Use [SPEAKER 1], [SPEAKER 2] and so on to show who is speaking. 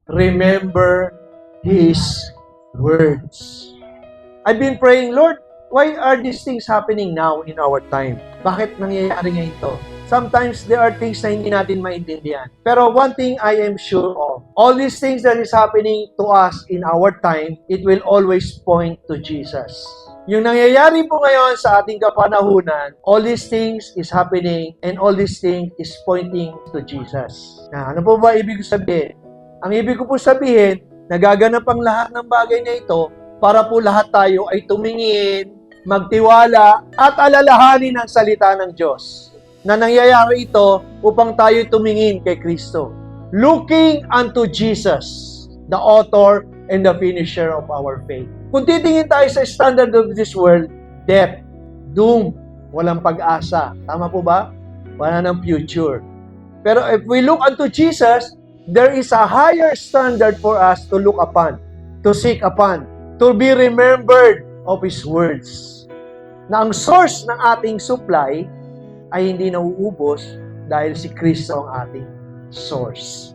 [SPEAKER 1] remember His words. I've been praying, Lord, why are these things happening now in our time? Bakit nangyayari ngayon ito? Sometimes there are things na hindi natin maintindihan. Pero one thing I am sure of, all these things that is happening to us in our time, it will always point to Jesus. Yung nangyayari po ngayon sa ating kapanahunan, all these things is happening and all these things is pointing to Jesus. Ano po ba ibig sabihin? Ang ibig ko po sabihin, nagaganap ang lahat ng bagay na ito para po lahat tayo ay tumingin, magtiwala, at alalahanin ang salita ng Diyos. Na nangyayari ito upang tayo tumingin kay Kristo. Looking unto Jesus, the author and the finisher of our faith. Kung titingin tayo sa standard of this world, death, doom, walang pag-asa. Tama po ba? Wala ng future. Pero if we look unto Jesus, there is a higher standard for us to look upon, to seek upon, to be remembered of His words. Na ang source ng ating supply ay hindi nauubos dahil si Kristo ang ating source.